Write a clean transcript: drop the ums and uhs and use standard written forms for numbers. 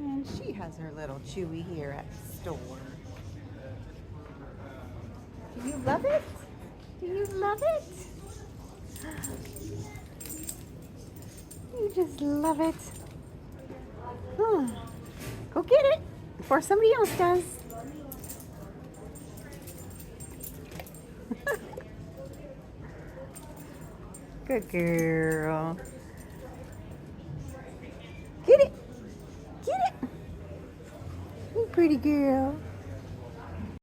And she has her little Chewy here at the store. Do you love it? Do you love it? You just love it. Huh. Go get it before somebody else does. Good girl. Get it. Get it. You pretty girl.